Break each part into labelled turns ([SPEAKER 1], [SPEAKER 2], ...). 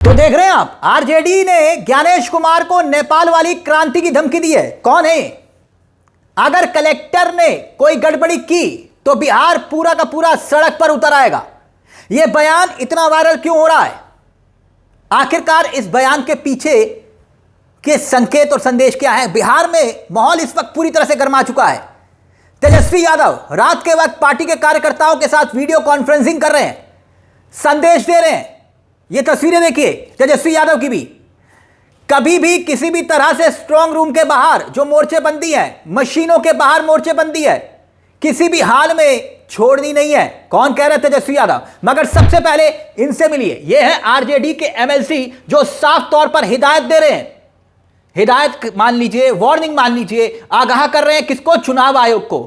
[SPEAKER 1] तो देख रहे हैं आप, आरजेडी ने ज्ञानेश कुमार को नेपाल वाली क्रांति की धमकी दी है। कौन है? अगर कलेक्टर ने कोई गड़बड़ी की तो बिहार पूरा का पूरा सड़क पर उतर आएगा। यह बयान इतना वायरल क्यों हो रहा है? आखिरकार इस बयान के पीछे के संकेत और संदेश क्या है? बिहार में माहौल इस वक्त पूरी तरह से गर्मा चुका है। तेजस्वी यादव रात के वक्त पार्टी के कार्यकर्ताओं के साथ वीडियो कॉन्फ्रेंसिंग कर रहे हैं, संदेश दे रहे हैं। ये तस्वीरें देखिए तेजस्वी यादव की भी। कभी भी किसी भी तरह से स्ट्रांग रूम के बाहर जो मोर्चेबंदी है, मशीनों के बाहर मोर्चेबंदी है, किसी भी हाल में छोड़नी नहीं है। कौन कह रहे हैं? तेजस्वी यादव। मगर सबसे पहले इनसे मिलिए। ये है आरजेडी के एमएलसी जो साफ तौर पर हिदायत दे रहे हैं। हिदायत मान लीजिए, वार्निंग मान लीजिए, आगाह कर रहे हैं किसको? चुनाव आयोग को,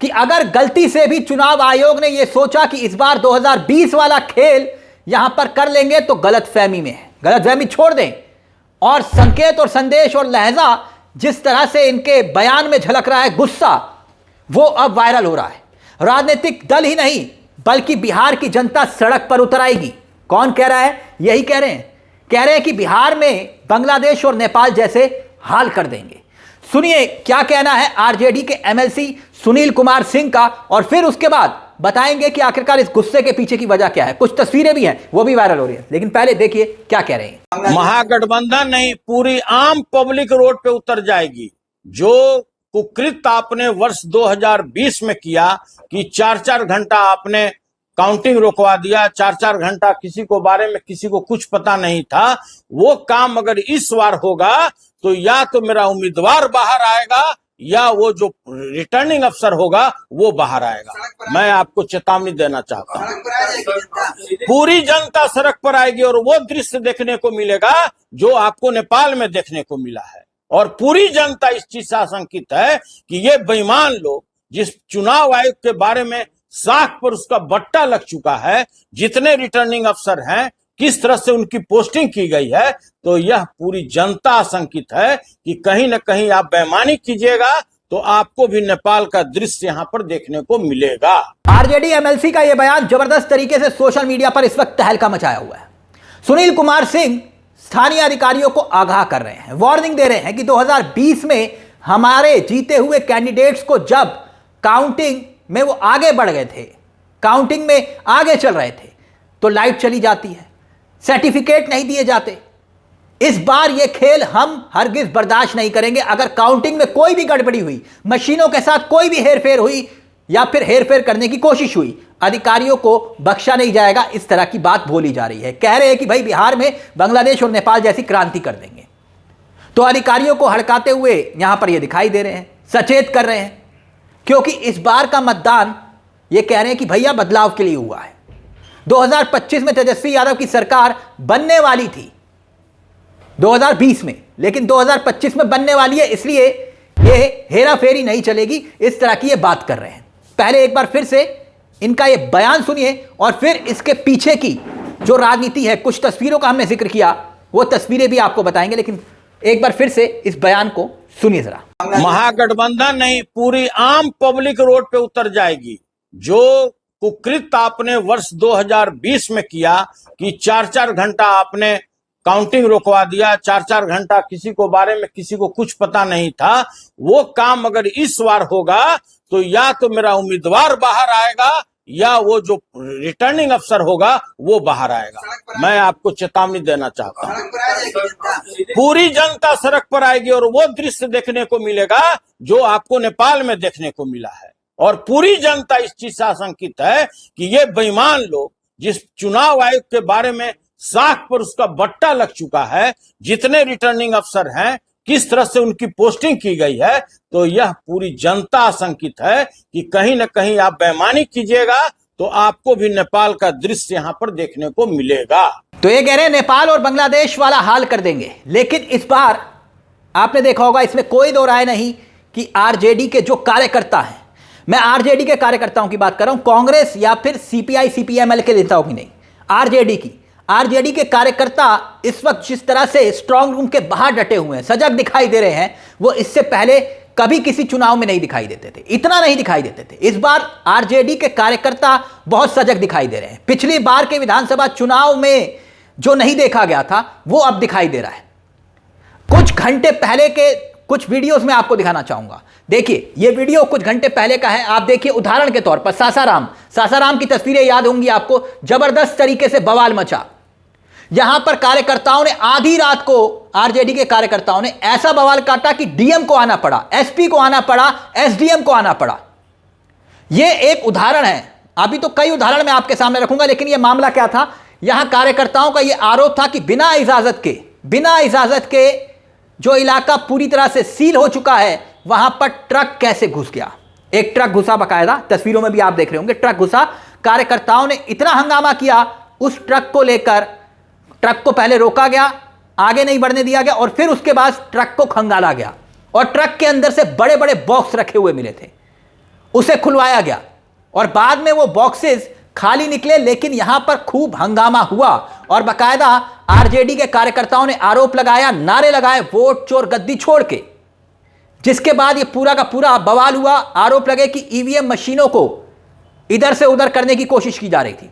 [SPEAKER 1] कि अगर गलती से भी चुनाव आयोग ने यह सोचा कि इस बार 2020 वाला खेल यहां पर कर लेंगे तो गलतफहमी में है, गलतफहमी छोड़ दें। और संकेत और संदेश और लहजा जिस तरह से इनके बयान में झलक रहा है, गुस्सा, वो अब वायरल हो रहा है। राजनीतिक दल ही नहीं बल्कि बिहार की जनता सड़क पर उतर आएगी। कौन कह रहा है? यही कह रहे हैं। कह रहे हैं कि बिहार में बांग्लादेश और नेपाल जैसे हाल कर देंगे। सुनिए क्या कहना है आरजेडी के एमएलसी सुनील कुमार सिंह का, और फिर उसके बाद बताएंगे कि आखिरकार इस गुस्से के पीछे की वजह क्या है। कुछ तस्वीरें भी हैं, वो भी वायरल हो रही हैं, लेकिन पहले देखिए क्या कह रहे हैं।
[SPEAKER 2] महागठबंधन नहीं, पूरी आम पब्लिक रोड पे उतर जाएगी। जो कुकृत्य आपने वर्ष 2020 में किया कि 4-4 घंटा आपने काउंटिंग रोकवा दिया, 4-4 घंटा किसी को बारे में किसी को कुछ पता नहीं था, वो काम अगर इस बार होगा तो या तो मेरा उम्मीदवार बाहर आएगा या वो जो रिटर्निंग अफसर होगा वो बाहर आएगा। मैं आपको चेतावनी देना चाहता हूँ। पूरी जनता सड़क पर आएगी और वो दृश्य देखने को मिलेगा जो आपको नेपाल में देखने को मिला है। और पूरी जनता इस चीज से आशंकित है कि ये बेईमान लोग, जिस चुनाव आयोग के बारे में साख पर उसका बट्टा लग चुका है, जितने रिटर्निंग अफसर हैं, किस तरह से उनकी पोस्टिंग की गई है, तो यह पूरी जनता आशंकित है कि कहीं न कहीं आप बेईमानी कीजिएगा तो आपको भी नेपाल का दृश्य यहां पर देखने को मिलेगा।
[SPEAKER 1] आरजेडी एमएलसी का यह बयान जबरदस्त तरीके से सोशल मीडिया पर इस वक्त तहलका मचाया हुआ है। सुनील कुमार सिंह स्थानीय अधिकारियों को आगाह कर रहे हैं, वार्निंग दे रहे हैं कि 2020 में हमारे जीते हुए कैंडिडेट्स को जब काउंटिंग में वो आगे बढ़ गए थे, काउंटिंग में आगे चल रहे थे, तो लाइट चली जाती है, सर्टिफिकेट नहीं दिए जाते। इस बार ये खेल हम हरगिज बर्दाश्त नहीं करेंगे। अगर काउंटिंग में कोई भी गड़बड़ी हुई, मशीनों के साथ कोई भी हेरफेर हुई या फिर हेरफेर करने की कोशिश हुई, अधिकारियों को बख्शा नहीं जाएगा। इस तरह की बात बोली जा रही है। कह रहे हैं कि भाई बिहार में बांग्लादेश और नेपाल जैसी क्रांति कर देंगे। तो अधिकारियों को हड़काते हुए यहां पर ये दिखाई दे रहे हैं, सचेत कर रहे हैं, क्योंकि इस बार का मतदान ये कह रहे हैं कि भैया बदलाव के लिए हुआ है। 2025 में तेजस्वी यादव की सरकार बनने वाली थी 2020 में, लेकिन 2025 में बनने वाली है, इसलिए ये हेरा फेरी नहीं चलेगी। इस तरह की ये बात कर रहे हैं। पहले एक बार फिर से इनका ये बयान सुनिए और फिर इसके पीछे की जो राजनीति है, कुछ तस्वीरों का हमने जिक्र किया, वो तस्वीरें भी आपको बताएंगे, लेकिन एक बार फिर से इस बयान को सुनिए जरा।
[SPEAKER 2] महागठबंधन नहीं, पूरी आम पब्लिक रोड पे उतर जाएगी। जो कुकृत्य आपने वर्ष 2020 में किया कि 4-4 घंटा आपने काउंटिंग रोकवा दिया, 4-4 घंटा किसी को बारे में किसी को कुछ पता नहीं था, वो काम अगर इस बार होगा तो या तो मेरा उम्मीदवार बाहर आएगा या वो जो रिटर्निंग अफसर होगा वो बाहर आएगा। मैं आपको चेतावनी देना चाहता हूँ। पूरी जनता सड़क पर आएगी और वो दृश्य देखने को मिलेगा जो आपको नेपाल में देखने को मिला है। और पूरी जनता इस चीज से आशंकित है कि ये बेईमान लोग, जिस चुनाव आयोग के बारे में साख पर उसका बट्टा लग चुका है, जितने रिटर्निंग अफसर हैं, किस तरह से उनकी पोस्टिंग की गई है, तो यह पूरी जनता आशंकित है कि कहीं न कहीं आप बेईमानी कीजिएगा तो आपको भी नेपाल का दृश्य यहां पर देखने को मिलेगा।
[SPEAKER 1] तो ये कह रहे हैं नेपाल और बांग्लादेश वाला हाल कर देंगे। लेकिन इस बार आपने देखा होगा, इसमें कोई दो राय नहीं कि आरजेडी के जो कार्यकर्ता हैं, मैं आरजेडी के कार्यकर्ताओं की बात कर रहा हूं, कांग्रेस या फिर सीपीआई सीपीएमएल के नेताओं की नहीं, आरजेडी के कार्यकर्ता इस वक्त जिस तरह से स्ट्रांग रूम के बाहर डटे हुए हैं, सजग दिखाई दे रहे हैं, वो इससे पहले कभी किसी चुनाव में नहीं दिखाई देते थे, इतना नहीं दिखाई देते थे। इस बार आरजेडी के कार्यकर्ता बहुत सजग दिखाई दे रहे हैं। पिछली बार के विधानसभा चुनाव में जो नहीं देखा गया था वो अब दिखाई दे रहा है। कुछ घंटे पहले के कुछ वीडियोस में आपको दिखाना चाहूंगा। देखिए, ये वीडियो कुछ घंटे पहले का है। आप देखिए, उदाहरण के तौर पर सासाराम की तस्वीरें याद होंगी आपको। जबरदस्त तरीके से बवाल मचा। यहां पर कार्यकर्ताओं ने आधी रात को, आरजेडी के कार्यकर्ताओं ने ऐसा बवाल काटा कि डीएम को आना पड़ा, एसपी को आना पड़ा, एसडीएम को आना पड़ा। यह एक उदाहरण है। अभी तो कई उदाहरण मैं आपके सामने रखूंगा, लेकिन यह मामला क्या था? यहां कार्यकर्ताओं का यह आरोप था कि बिना इजाजत के जो इलाका पूरी तरह से सील हो चुका है, वहां पर ट्रक कैसे घुस गया। एक ट्रक घुसा, बकायदा तस्वीरों में भी आप देख रहे होंगे, ट्रक घुसा। कार्यकर्ताओं ने इतना हंगामा किया उस ट्रक को लेकर, ट्रक को पहले रोका गया, आगे नहीं बढ़ने दिया गया, और फिर उसके बाद ट्रक को खंगाला गया और ट्रक के अंदर से बड़े बड़े बॉक्स रखे हुए मिले थे, उसे खुलवाया गया और बाद में वो बॉक्सेस खाली निकले। लेकिन यहां पर खूब हंगामा हुआ और बकायदा आरजेडी के कार्यकर्ताओं ने आरोप लगाया, नारे लगाए, वोट चोर गद्दी छोड़ के। जिसके बाद ये पूरा का पूरा बवाल हुआ। आरोप लगे कि ईवीएम मशीनों को इधर से उधर करने की कोशिश की जा रही थी,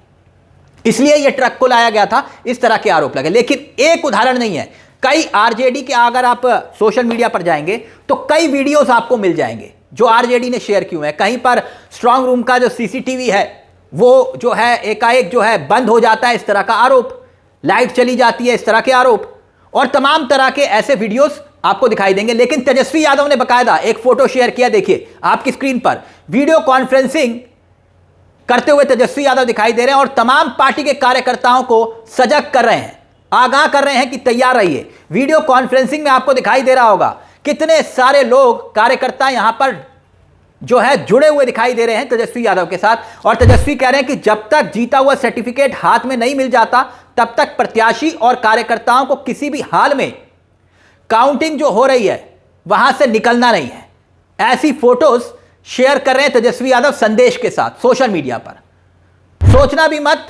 [SPEAKER 1] इसलिए यह ट्रक को लाया गया था। इस तरह के आरोप लगे। लेकिन एक उदाहरण नहीं है, कई आरजेडी के, अगर आप सोशल मीडिया पर जाएंगे तो कई वीडियोस आपको मिल जाएंगे जो आरजेडी ने शेयर किए हैं। कहीं पर स्ट्रांग रूम का जो सीसीटीवी है वो जो है एकाएक जो है बंद हो जाता है, इस तरह का आरोप। लाइट चली जाती है, इस तरह के आरोप, और तमाम तरह के ऐसे वीडियोस आपको दिखाई देंगे। लेकिन तेजस्वी यादव ने बकायदा एक फोटो शेयर किया, देखिए आपकी स्क्रीन पर, वीडियो कॉन्फ्रेंसिंग करते हुए तेजस्वी यादव दिखाई दे रहे हैं और तमाम पार्टी के कार्यकर्ताओं को सजग कर रहे हैं, आगाह कर रहे हैं कि तैयार रहिए। वीडियो कॉन्फ्रेंसिंग में आपको दिखाई दे रहा होगा कितने सारे लोग, कार्यकर्ता यहां पर जो है जुड़े हुए दिखाई दे रहे हैं तेजस्वी यादव के साथ। और तेजस्वी कह रहे हैं कि जब तक जीता हुआ सर्टिफिकेट हाथ में नहीं मिल जाता, तब तक प्रत्याशी और कार्यकर्ताओं को किसी भी हाल में काउंटिंग जो हो रही है वहां से निकलना नहीं है। ऐसी फोटोज शेयर कर रहे हैं तेजस्वी यादव संदेश के साथ सोशल मीडिया पर। सोचना भी मत,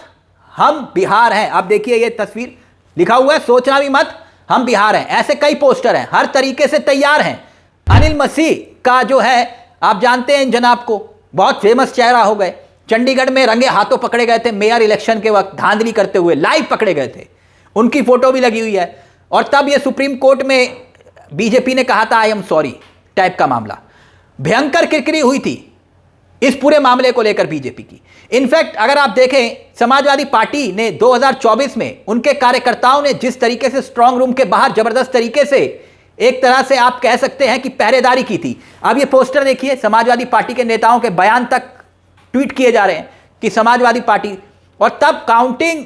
[SPEAKER 1] हम बिहार हैं। आप देखिए, ये तस्वीर लिखा हुआ है, सोचना भी मत, हम बिहार हैं। ऐसे कई पोस्टर हैं, हर तरीके से तैयार हैं। अनिल मसीह का जो है, आप जानते हैं इन जनाब को, बहुत फेमस चेहरा हो गए। चंडीगढ़ में रंगे हाथों पकड़े गए थे मेयर इलेक्शन के वक्त, धांधली करते हुए लाइव पकड़े गए थे, उनकी फोटो भी लगी हुई है। और तब ये सुप्रीम कोर्ट में बीजेपी ने कहा था आई एम सॉरी टाइप का मामला। भयंकर किरकिरी हुई थी इस पूरे मामले को लेकर बीजेपी की। इनफैक्ट अगर आप देखें, समाजवादी पार्टी ने 2024 में उनके कार्यकर्ताओं ने जिस तरीके से स्ट्रांग रूम के बाहर जबरदस्त तरीके से, एक तरह से आप कह सकते हैं कि पहरेदारी की थी। अब ये पोस्टर देखिए, समाजवादी पार्टी के नेताओं के बयान तक ट्वीट किए जा रहे हैं कि समाजवादी पार्टी, और तब काउंटिंग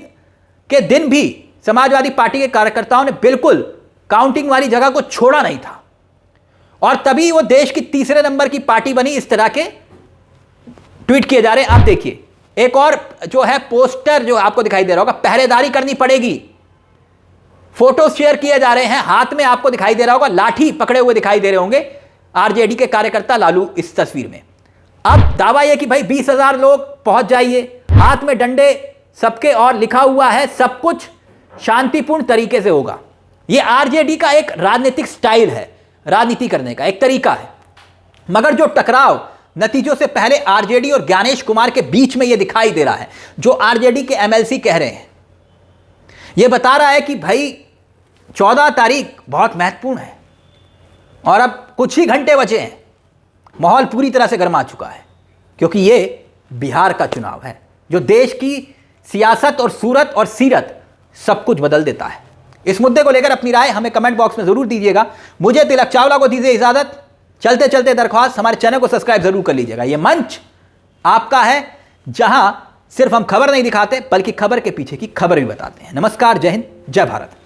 [SPEAKER 1] के दिन भी समाजवादी पार्टी के कार्यकर्ताओं ने बिल्कुल काउंटिंग वाली जगह को छोड़ा नहीं था, और तभी वो देश की तीसरे नंबर की पार्टी बनी। इस तरह के ट्वीट किए जा रहे हैं। आप देखिए, एक और जो है पोस्टर जो आपको दिखाई दे रहा होगा, पहरेदारी करनी पड़ेगी। फोटो शेयर किए जा रहे हैं, हाथ में आपको दिखाई दे रहा होगा लाठी पकड़े हुए दिखाई दे रहे होंगे आरजेडी के कार्यकर्ता लालू इस तस्वीर में। अब दावा यह कि भाई 20,000 लोग पहुंच जाइए, हाथ में डंडे सबके, और लिखा हुआ है सब कुछ शांतिपूर्ण तरीके से होगा। यह आरजेडी का एक राजनीतिक स्टाइल है, राजनीति करने का एक तरीका है। मगर जो टकराव नतीजों से पहले आरजेडी और ज्ञानेश कुमार के बीच में यह दिखाई दे रहा है, जो आरजेडी के एमएलसी कह रहे हैं, यह बता रहा है कि भाई 14 तारीख बहुत महत्वपूर्ण है और अब कुछ ही घंटे बचे हैं। माहौल पूरी तरह से गर्मा चुका है, क्योंकि यह बिहार का चुनाव है जो देश की सियासत और सूरत और सीरत सब कुछ बदल देता है। इस मुद्दे को लेकर अपनी राय हमें कमेंट बॉक्स में जरूर दीजिएगा। मुझे तिलक चावला को दीजिए इजाजत। चलते चलते दरख्वास्त, हमारे चैनल को सब्सक्राइब जरूर कर लीजिएगा। यह मंच आपका है जहां सिर्फ हम खबर नहीं दिखाते, बल्कि खबर के पीछे की खबर भी बताते हैं। नमस्कार, जय हिंद, जय भारत।